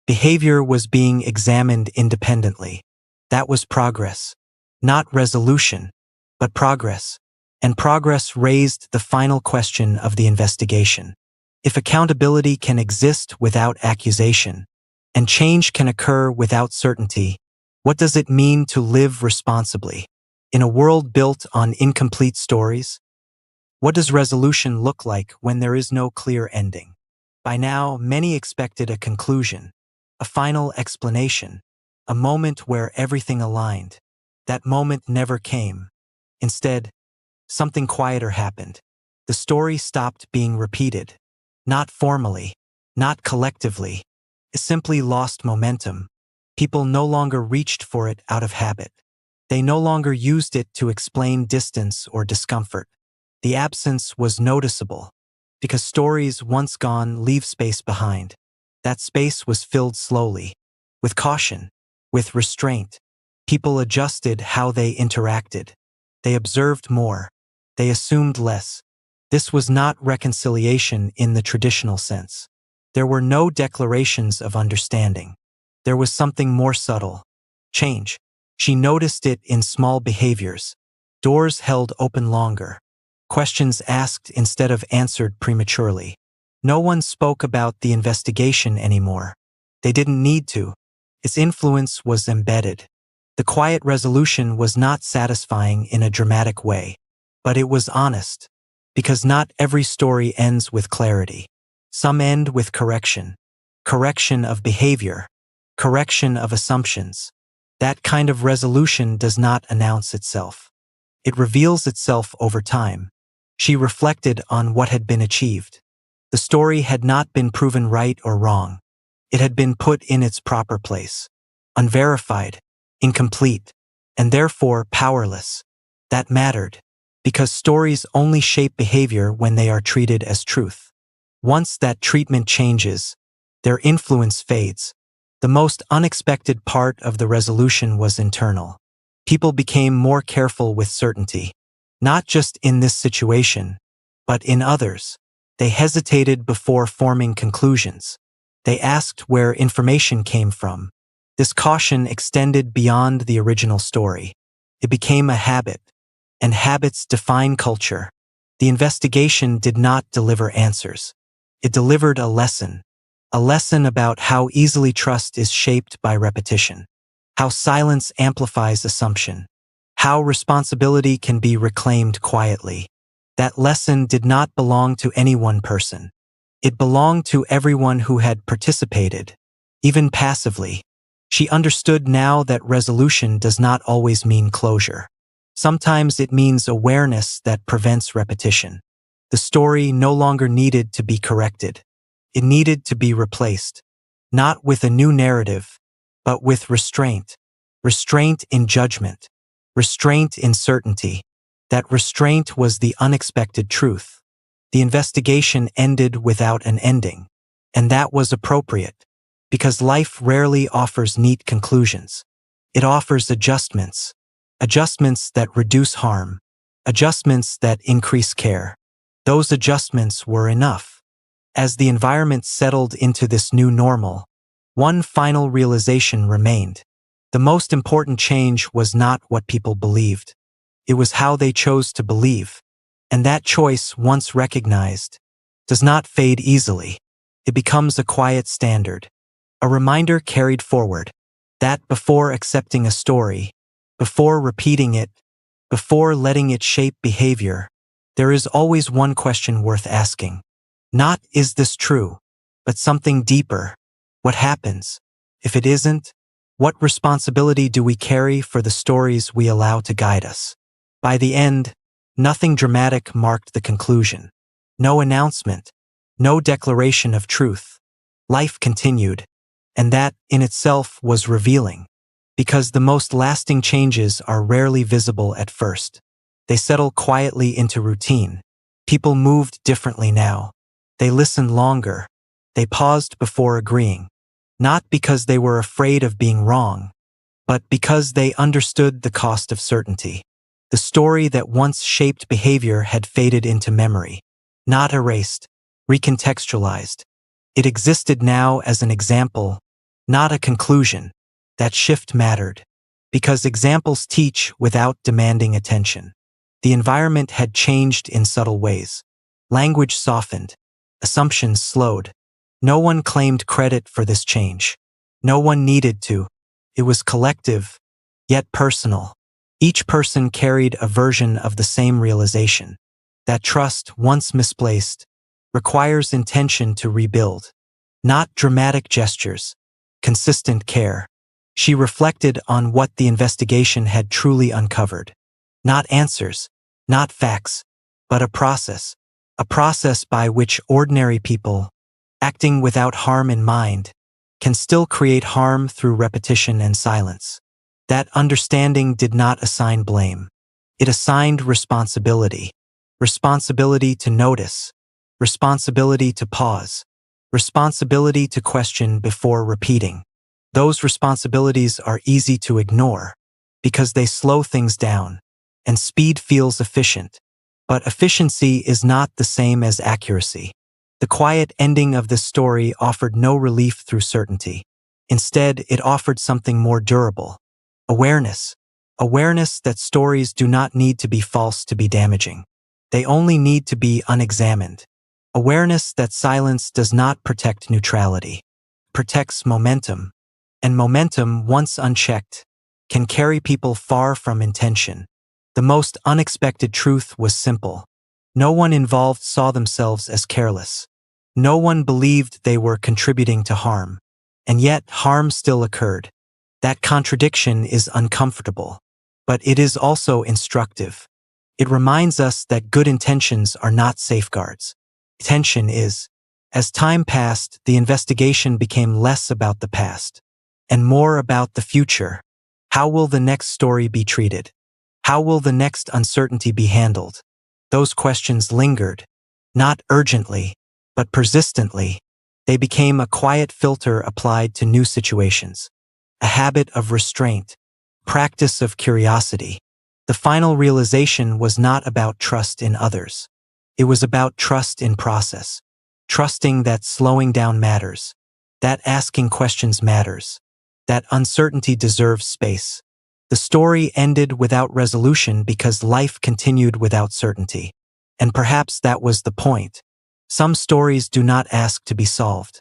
S1: Behavior was being examined independently. That was progress. Not resolution, but progress. And progress raised the final question of the investigation. If accountability can exist without accusation, and change can occur without certainty, what does it mean to live responsibly? In a world built on incomplete stories? What does resolution look like when there is no clear ending? By now, many expected a conclusion, a final explanation, a moment where everything aligned. That moment never came. Instead, something quieter happened. The story stopped being repeated. Not formally, not collectively. It simply lost momentum. People no longer reached for it out of habit. They no longer used it to explain distance or discomfort. The absence was noticeable, because stories once gone leave space behind. That space was filled slowly, with caution, with restraint. People adjusted how they interacted. They observed more. They assumed less. This was not reconciliation in the traditional sense. There were no declarations of understanding. There was something more subtle. Change. She noticed it in small behaviors. Doors held open longer. Questions asked instead of answered prematurely. No one spoke about the investigation anymore. They didn't need to. Its influence was embedded. The quiet resolution was not satisfying in a dramatic way, but it was honest, because not every story ends with clarity. Some end with correction. Correction of behavior. Correction of assumptions. That kind of resolution does not announce itself. It reveals itself over time. She reflected on what had been achieved. The story had not been proven right or wrong. It had been put in its proper place. Unverified, incomplete, and therefore powerless. That mattered, because stories only shape behavior when they are treated as truth. Once that treatment changes, their influence fades. The most unexpected part of the resolution was internal. People became more careful with certainty. Not just in this situation, but in others. They hesitated before forming conclusions. They asked where information came from. This caution extended beyond the original story. It became a habit, and habits define culture. The investigation did not deliver answers. It delivered a lesson about how easily trust is shaped by repetition, how silence amplifies assumption, how responsibility can be reclaimed quietly. That lesson did not belong to any one person. It belonged to everyone who had participated, even passively. She understood now that resolution does not always mean closure. Sometimes it means awareness that prevents repetition. The story no longer needed to be corrected. It needed to be replaced, not with a new narrative, but with restraint. Restraint in judgment. Restraint in certainty. That restraint was the unexpected truth. The investigation ended without an ending, and that was appropriate, because life rarely offers neat conclusions. It offers adjustments. Adjustments that reduce harm. Adjustments that increase care. Those adjustments were enough. As the environment settled into this new normal, One final realization remained. The most important change was not what people believed. It was how they chose to believe. And that choice, once recognized, does not fade easily. It becomes a quiet standard, a reminder carried forward, that before accepting a story, before repeating it, before letting it shape behavior, there is always one question worth asking. Not, is this true, but something deeper. What happens if it isn't? What responsibility do we carry for the stories we allow to guide us? By the end, nothing dramatic marked the conclusion. No announcement, no declaration of truth. Life continued, and that in itself was revealing, because the most lasting changes are rarely visible at first. They settle quietly into routine. People moved differently now. They listened longer. They paused before agreeing, not because they were afraid of being wrong, but because they understood the cost of certainty. The story that once shaped behavior had faded into memory, not erased, recontextualized. It existed now as an example, not a conclusion. That shift mattered, because examples teach without demanding attention. The environment had changed in subtle ways. Language softened, assumptions slowed. No one claimed credit for this change. No one needed to. It was collective, yet personal. Each person carried a version of the same realization. That trust, once misplaced, requires intention to rebuild. Not dramatic gestures, consistent care. She reflected on what the investigation had truly uncovered. Not answers, not facts, but a process by which ordinary people, acting without harm in mind, can still create harm through repetition and silence. That understanding did not assign blame. It assigned responsibility. Responsibility to notice. Responsibility to pause. Responsibility to question before repeating. Those responsibilities are easy to ignore because they slow things down, and speed feels efficient. But efficiency is not the same as accuracy. The quiet ending of this story offered no relief through certainty. Instead, it offered something more durable. Awareness. Awareness that stories do not need to be false to be damaging. They only need to be unexamined. Awareness that silence does not protect neutrality. It protects momentum. And momentum, once unchecked, can carry people far from intention. The most unexpected truth was simple. No one involved saw themselves as careless. No one believed they were contributing to harm. And yet, harm still occurred. That contradiction is uncomfortable. But it is also instructive. It reminds us that good intentions are not safeguards. Tension is. As time passed, the investigation became less about the past and more about the future. How will the next story be treated? How will the next uncertainty be handled? Those questions lingered, not urgently, but persistently. They became a quiet filter applied to new situations, a habit of restraint, practice of curiosity. The final realization was not about trust in others. It was about trust in process, trusting that slowing down matters, that asking questions matters, that uncertainty deserves space. The story ended without resolution because life continued without certainty. And perhaps that was the point. Some stories do not ask to be solved.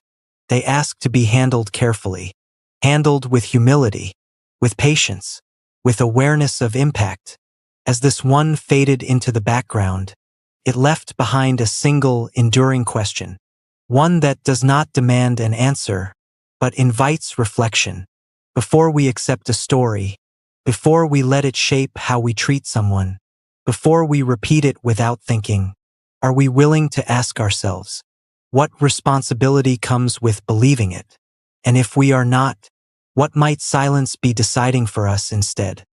S1: They ask to be handled carefully, handled with humility, with patience, with awareness of impact. As this one faded into the background, it left behind a single, enduring question, one that does not demand an answer, but invites reflection. Before we accept a story, before we let it shape how we treat someone, before we repeat it without thinking, are we willing to ask ourselves, what responsibility comes with believing it? And if we are not, what might silence be deciding for us instead?